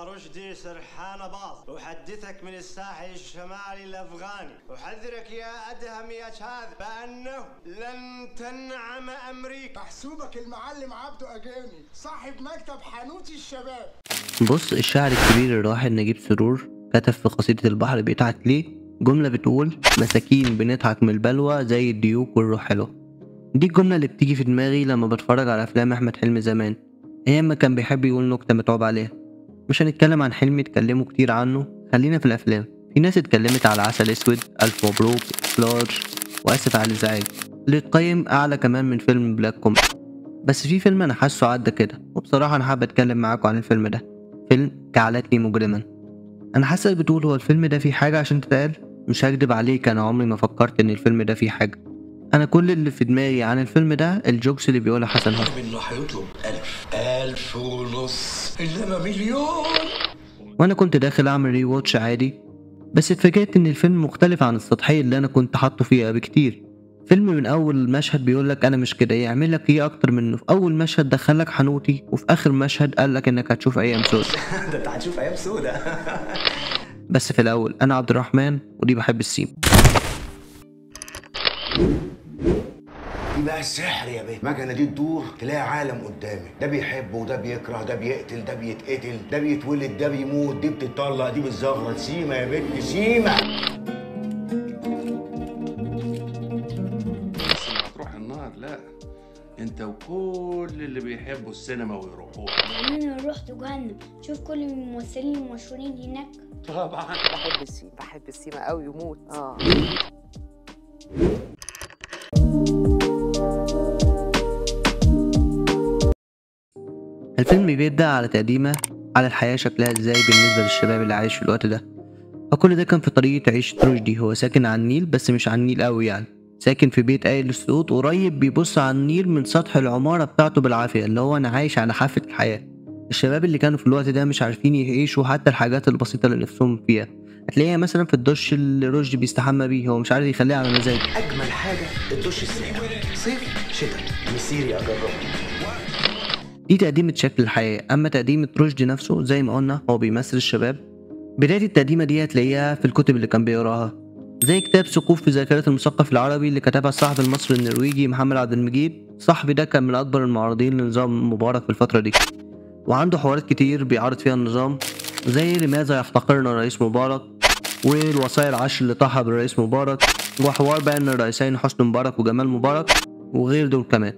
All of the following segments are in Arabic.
رشدي سرحان باظ، أحدثك من الساحل الشمالي الأفغاني، أحذرك يا أدهم يا شاذ بأنه لن تنعم أمريكا. محسوبك المعلم عبده أجاني صاحب مكتب حانوت الشباب. بص، الشاعر الكبير الراحل نجيب سرور كتب في قصيدة البحر بيضحك ليه جملة بتقول: مساكين بنضحك من البلوى زي الديوك والروح حلوة. دي الجملة اللي بتيجي في دماغي لما بتفرج على أفلام أحمد حلمي زمان، أيام ما كان بيحب يقول نكتة متعوب عليها. مش هنتكلم عن حلمي اتكلموا كتير عنه، خلينا في الأفلام. في ناس اتكلمت على عسل أسود، ألف مبروك، فلاش، وآسف على الإزعاج، اللي اتقيم أعلى كمان من فيلم بلاك كوميدي. بس في فيلم أنا حاسه عدى كده، وبصراحة أنا حابب أتكلم معاكم عن الفيلم ده، فيلم جعلتني مجرما. أنا حاسك بتقول هو الفيلم ده فيه حاجة عشان تتقال؟ مش هكدب عليك، أنا عمري ما فكرت إن الفيلم ده فيه حاجة. أنا كل اللي في دماغي عن الفيلم ده الجوكس اللي بيقولها حسن حسني. إنه هيطلب 1000 ونص إنما مليون. وأنا كنت داخل أعمل ري واتش عادي، بس اتفاجأت إن الفيلم مختلف عن السطحية اللي أنا كنت حاطه فيها بكتير. فيلم من أول مشهد بيقولك أنا مش كده، يعمل لك إيه أكتر منه؟ في أول مشهد دخلك حنوتي، وفي آخر مشهد قالك إنك هتشوف أيام سودا. ده أنت هتشوف أيام سودا. بس في الأول أنا عبد الرحمن، ودي بحب السيم. دي بقى السحر يا بيه. المكنه دي تدور تلاقي عالم قدامك، ده بيحب وده بيكره، ده بيقتل ده بيتقتل، ده بيتولد ده بيموت، دي بتطلق دي بتزغرط. سيما يا بنت سيما. بس لما تروح النار لا، انت وكل اللي بيحبوا السينما ويروحوها. يعني انا رحت جهنم شوف كل الممثلين المشهورين هناك. طبعا بحب السيما قوي يموت. الفيلم بيبدأ على تقديمه على الحياة شكلها ازاي بالنسبة للشباب اللي عايش في الوقت ده. فكل ده كان في طريقة عيشة رشدي. هو ساكن على النيل، بس مش على النيل قوي يعني، ساكن في بيت قايل الصوت قريب بيبص على النيل من سطح العمارة بتاعته بالعافية، اللي هو أنا عايش على حافة الحياة. الشباب اللي كانوا في الوقت ده مش عارفين يعيشوا حتى الحاجات البسيطة اللي نفسهم فيها. هتلاقيها مثلا في الدش اللي رشدي بيستحمى بيه، هو مش عارف يخليها على مزاجه. اجمل حاجه الدش الساقع، صيف شتاء، مسيري اجربه. دي تقديمة شكل الحياة. أما تقديمة رشدي نفسه زي ما قلنا هو بيمثل الشباب. بداية التقديمة دي هتلاقيها في الكتب اللي كان بيقراها، زي كتاب ثقوف في ذاكرة المثقف العربي اللي كتبها الصحفي المصري النرويجي محمد عبد المجيد. الصحفي ده كان من أكبر المعارضين لنظام مبارك في الفترة دي، وعنده حوارات كتير بيعارض فيها النظام، زي لماذا يحتقرنا الرئيس مبارك، والوصايا العشر اللي طاحها بالرئيس مبارك، وحوار بين الرئيسين حسني مبارك وجمال مبارك وغير دول كمان.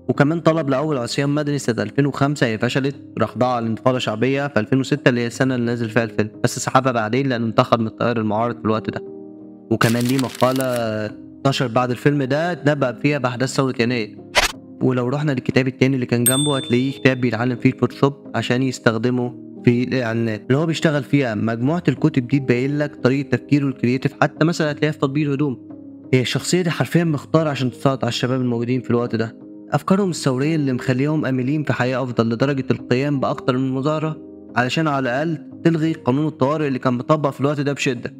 وكمان طلب لأول عصيان مدني سنة 2005، هي فشلت، راح ضاع الانتفاضة الشعبية في 2006 اللي هي السنة اللي نزل فيها الفيلم، بس سحبها بعدين لأنه انتخب من التيار المعارض في الوقت ده. وكمان ليه مقالة انتشر بعد الفيلم ده اتنبأ فيها بأحداث ثورة يناير. ولو رحنا للكتاب التاني اللي كان جنبه هتلاقيه كتاب بيتعلم فيه الفوتوشوب عشان يستخدمه في الإعلانات اللي هو بيشتغل فيها. مجموعة الكتب دي تبين لك طريقة تفكيره الكرياتيف، حتى مثلا هتلاقيها في تطبيق الهدوم. هي الشخصية دي حرفيا مختارة عشان تسيطر على الشباب الموجودين في الوقت ده. أفكارهم الثورية اللي مخليهم أملين في حياة أفضل لدرجة القيام بأكتر من مظاهرة علشان على الأقل تلغي قانون الطوارئ اللي كان مطبق في الوقت ده بشدة،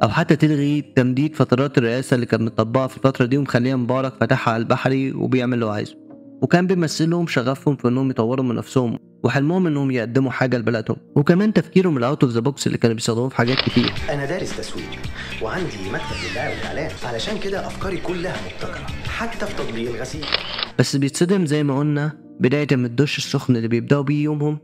أو حتى تلغي تمديد فترات الرئاسة اللي كانت مطبقة في الفترة دي ومخليها مبارك فتحها على البحري وبيعمل اللي هو عايزه. وكان بيمثلهم شغفهم في إنهم يطوروا من نفسهم وحلمهم إنهم يقدموا حاجة لبلدهم، وكمان تفكيرهم الأوت أوف ذا بوكس اللي كانوا بيستخدموه في حاجات كتير. أنا دارس تسويق وعندي مكتب للدعاية والإعلان، علشان كده أفكاري كلها مبتكرة حتى في تطبيق الغسيل. بس بيتصدم زي ما قلنا بداية من الدش السخن اللي بيبدأوا بيه يومهم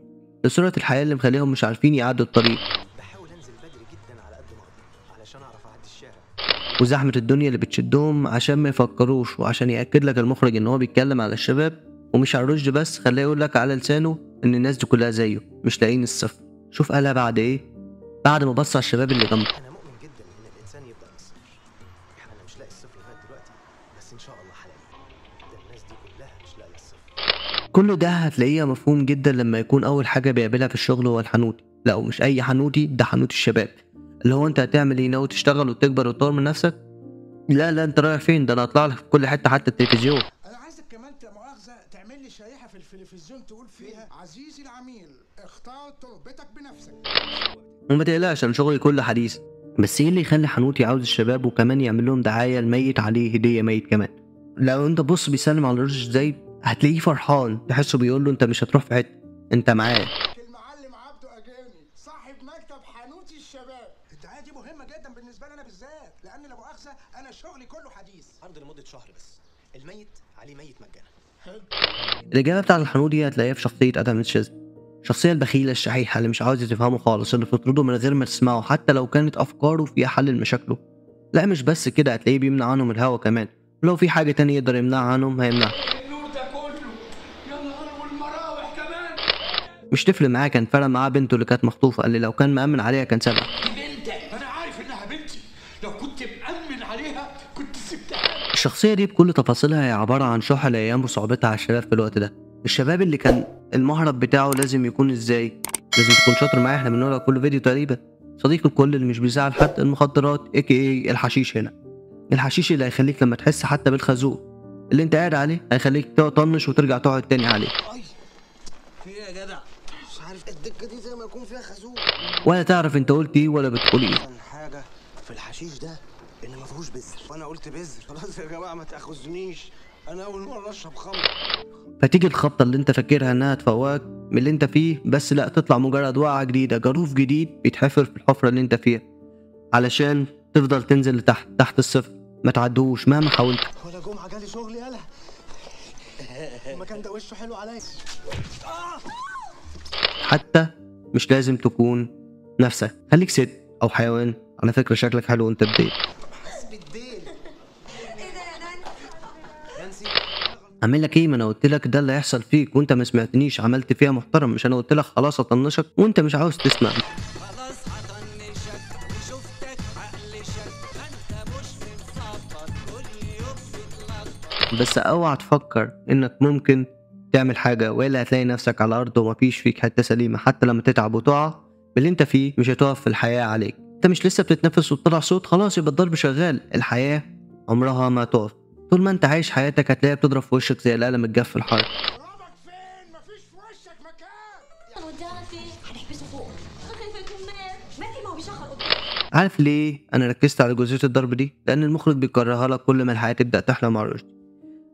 لسرعة الحياة اللي مخليهم مش عارفين يعدوا الطريق، بحاول أنزل بدري جدا على قد ما أقدر علشان أعرف أعدي الشارع، وزحمة الدنيا اللي بتشدهم عشان ما يفكروش. وعشان يأكد لك المخرج إن هو بيتكلم على الشباب ومش على رشدي بس، خلاه يقول لك على لسانه إن الناس دي كلها زيه مش لاقيين الصفر. شوف قالها بعد إيه؟ بعد ما بص على الشباب اللي جنبه. أنا مؤمن جدا إن الإنسان يبدأ من الصفر. أنا مش لاقي الصفر لغاية دلوقتي، بس إن شاء الله هلاقيه. ده الناس دي كلها مش لاقية الصفر. كل ده هتلاقيه مفهوم جدا لما يكون أول حاجة بيقابلها في الشغل هو الحنوتي. لا، ومش أي حنوتي، ده حنوتي الشباب، اللي هو أنت هتعمل إيه؟ ناوي تشتغل وتكبر وتطور من نفسك؟ لا أنت رايح فين؟ ده أنا هطلع لك في كل حتة حتى التلفزيون. أنا عايزك كمان مؤاخذة تعمل لي شريحة في التلفزيون تقول فيها: عزيزي العميل اختار تربتك بنفسك. وما تقلقش عشان شغلي كله حديث. بس ايه اللي يخلي حنوتي عاوز الشباب وكمان يعمل لهم دعايه الميت عليه هديه ميت كمان؟ لو انت بص بيسلم على رشدي ازاي هتلاقيه فرحان، تحسه بيقول له انت مش هتروح في حته، انت معاه. المعلم عبده أجاني صاحب مكتب حانوت الشباب. الدعايه دي مهمه جدا بالنسبه لي انا بالذات، لان لا مؤاخذه انا شغلي كله حديث. عرض لمده شهر بس، الميت عليه ميت مجانا. الإجابة بتاع الحانوت دي هتلاقيها في شخصية آدم سميث، الشخصية البخيلة الشحيحة اللي مش عاوز تفهمه خالص، اللي بتطرده من غير ما تسمعه حتى لو كانت أفكاره فيها حل لمشاكله. لا مش بس كده، هتلاقيه بيمنع عنهم الهوا كمان، ولو في حاجة تانية يقدر يمنعها عنهم هيمنعها. مش تفرق معاه، كان فرق معاه بنته اللي كانت مخطوفة، قال لي لو كان مأمن عليها كان سابها. انا عارف انها بنتي، لو كنت مأمن عليها كنت سبتها. الشخصية دي بكل تفاصيلها هي عبارة عن شح الأيام وصعوبتها على الشباب في الوقت ده. الشباب اللي كان المهرب بتاعه لازم يكون ازاي؟ لازم تكون شاطر معايا، احنا بنقولها كل فيديو تقريبا. صديق الكل اللي مش بيزعل حد، المخدرات AKA الحشيش. هنا الحشيش اللي هيخليك لما تحس حتى بالخازوق اللي انت قاعد عليه هيخليك تطنش وترجع تقعد تاني عليه. في ايه يا جدع؟ مش عارف الدكه دي زي ما يكون فيها خازوق، ولا تعرف انت قلت ايه ولا بتقول ايه. حاجه في الحشيش ده ان ما فيهوش بذر، وانا قلت بذر. خلاص يا جماعه ما تاخذنيش، انا اول مره اشرب خمر. فتيجي الخبطه اللي انت فاكرها انها تفوقك من اللي انت فيه، بس لا، تطلع مجرد وقعه جديده، جروف جديد بيتحفر في الحفره اللي انت فيها علشان تفضل تنزل لتحت تحت الصفر، ما تعدوش مهما حاولت. ولا جمعه جالي شغل يالا، المكان ده وشه حلو عليا. حتى مش لازم تكون نفسك، خليك ست او حيوان. على فكره شكلك حلو وانت بديل. اعمل لك ايه؟ ما انا قلت لك ده اللي هيحصل فيك وانت ما سمعتنيش. عملت فيها محترم، مش انا قلت لك خلاص اطنشك وانت مش عاوز تسمع. خلاص هطنشك وشفتك عقل شك، انت مش متظبط كل يوم بتلخبط. بس اوعى تفكر انك ممكن تعمل حاجه والا هتلاقي نفسك على الارض ومفيش فيك حته سليمه. حتى لما تتعب وتقع باللي انت فيه مش هتقف في الحياه عليك. انت مش لسه بتتنفس وتطلع صوت؟ خلاص يبقى الضرب شغال. الحياه عمرها ما تقف، طول ما انت عايش حياتك هتلاقيها بتضرب في وشك زي القلم الجاف في الحر. رابك فين؟ مفيش في وشك مكان. ودانا فين؟ هنحبسه فوق. ماتي، ما هو بيشخر قدام. عارف ليه انا ركزت على جزئيه الضرب دي؟ لان المخرج بيكررها لك كل ما الحياه تبدا تحلى مع رشدي.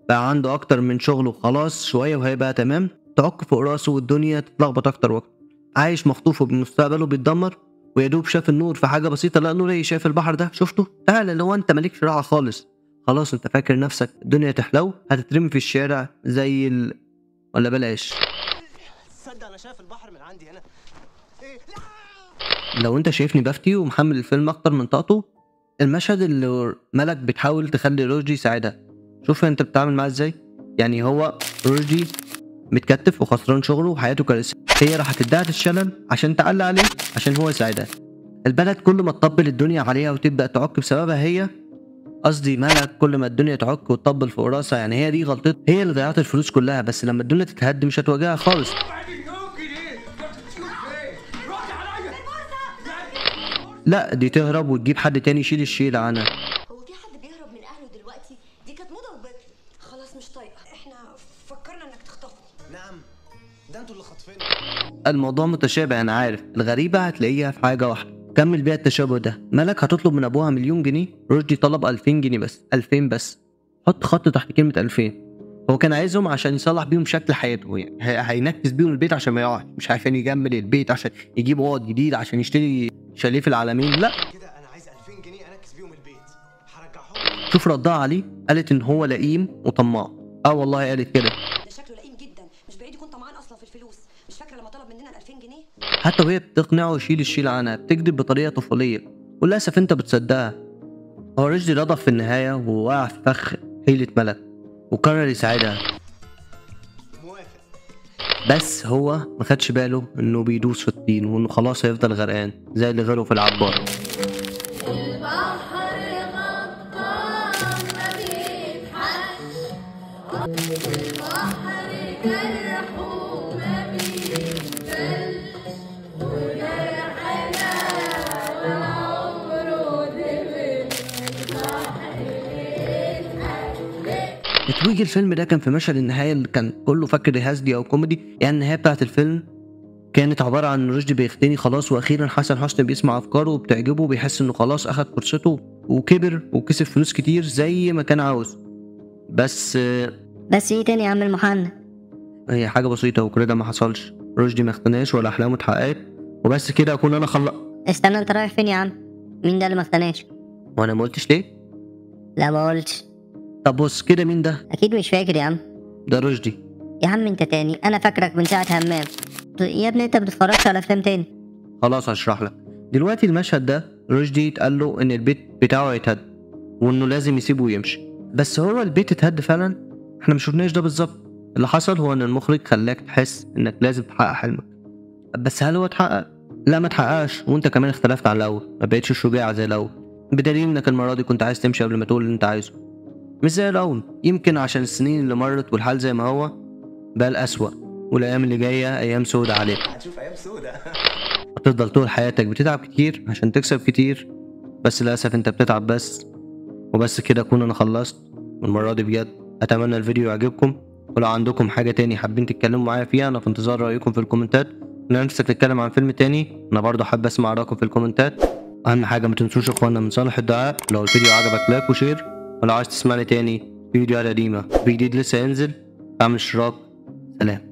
بقى عنده اكتر من شغل وخلاص، شويه وهيبقى تمام، تعك فوق راسه والدنيا تتلخبط اكتر واكتر. عايش مخطوف ومستقبله بيتدمر، ويدوب شاف النور في حاجه بسيطه. لا نور ايه؟ شايف البحر ده؟ شفته؟ تعالى، اللي هو انت مالكش راحه خالص. خلاص انت فاكر نفسك الدنيا تحلو، هتترمي في الشارع زي ولا بلاش. تصدق انا شايف البحر من عندي هنا. ايه؟ لو انت شايفني بفتي ومحمل الفيلم اكتر من طاقته، المشهد اللي ملك بتحاول تخلي رشدي يساعدها، شوف انت بتتعامل معاه ازاي. يعني هو رشدي متكتف وخسران شغله وحياته كارثه، هي راح تدعي الشلل عشان تعلق عليه عشان هو يساعدها. البلد كل ما تطبل الدنيا عليها وتبدا تعك بسببها هي، قصدي ملك كل ما الدنيا تعك وتطبل فوق راسها، يعني هي دي غلطتها، هي اللي ضيعت الفلوس كلها. بس لما الدنيا تتهد مش هتواجهها خالص. لا دي تهرب وتجيب حد تاني يشيل الشيلة عنها. هو في حد بيهرب من اهله دلوقتي؟ دي كانت موضه وبكت. خلاص مش طايقه، احنا فكرنا انك تخطفني. نعم، ده انتوا اللي خاطفيني. الموضوع متشابه انا عارف، الغريبة هتلاقيها في حاجة واحدة. كمل بيها التشابه ده. ملك هتطلب من ابوها 1,000,000 جنيه، رشدي طلب 2000 جنيه بس. 2000 بس، حط خط تحت كلمة 2000. هو كان عايزهم عشان يصلح بيهم شكل حياته، يعني هينكس بيهم البيت عشان ما يقعش، مش عشان يجمل البيت عشان يجيب اوض جديد عشان يشتري شاليه في العالمين. لا كده انا عايز 2000 جنيه انكس بيهم البيت، هرجعهم. شوف ردها عليه، قالت ان هو لئيم وطماع. والله قالت كده. ده شكله لئيم جدا، مش بعيد يكون طمعان اصلا في الفلوس. مش فاكره لما طلب مننا 2000 جنيه؟ حتى وهي بتقنعه يشيل الشيل عنها بتكذب بطريقه طفوليه، وللاسف انت بتصدقها. هو رشدي رضى في النهايه ووقع في فخ حيله ملك وقرر يساعدها، بس هو ما خدش باله انه بيدوس في الطين وانه خلاص هيفضل غرقان زي اللي غرقوا في العبار. تتويج الفيلم ده كان في مشهد النهاية اللي كان كله فاكر هزلي أو كوميدي. يعني النهاية بتاعت الفيلم كانت عبارة عن رشدي بيختني خلاص، وأخيرا حسن حسني بيسمع أفكاره وبتعجبه وبيحس إنه خلاص أخد فرصته وكبر وكسب فلوس كتير زي ما كان عاوز. بس إيه تاني يا عم المحنك؟ هي حاجة بسيطة وكل ده ما حصلش. رشدي ما اختناش ولا أحلامه اتحققت، وبس كده اكون انا استنى، انت رايح فين يا عم؟ مين ده اللي ما اختناش؟ وانا ما قلتش ليه؟ لا ما قلتش. طب بص كده، مين ده؟ اكيد مش فاكر يا عم. ده رشدي. يا عم انت تاني، انا فاكرك من ساعة همام. يا ابني انت بتتفرجش على افلام تاني؟ خلاص هشرح لك. دلوقتي المشهد ده رشدي اتقال له ان البيت بتاعه هيتهد وانه لازم يسيبه ويمشي، بس هو البيت اتهد فعلا؟ احنا ما شفناش ده بالظبط. اللي حصل هو ان المخرج خلاك تحس انك لازم تحقق حلمك، بس هل هو اتحقق؟ لا ما اتحققش، وانت كمان اختلفت عن الاول، ما بقتش شجاع زي الاول، بدليل انك المره دي كنت عايز تمشي قبل ما تقول اللي انت عايزه. مش زي الاول، يمكن عشان السنين اللي مرت والحال زي ما هو بقى الأسوأ، والايام اللي جايه ايام سودة عليك. هتشوف ايام سودة. هتفضل طول حياتك بتتعب كتير عشان تكسب كتير، بس للاسف انت بتتعب بس. وبس كده اكون انا خلصت المره دي بجد. اتمنى الفيديو يعجبكم، ولو عندكم حاجه تاني حابين تتكلموا معايا فيها انا في انتظار رايكم في الكومنتات. لو نفسك تتكلم عن فيلم تاني انا برضه حابب اسمع رايكم في الكومنتات. اهم حاجه ما تنسوش اخواننا من صالح الدعاء، لو الفيديو عجبك لايك وشير، ولو عايز تسمعني تاني في فيديوهات قديمه في جديد لسه ينزل اعمل اشتراك. سلام.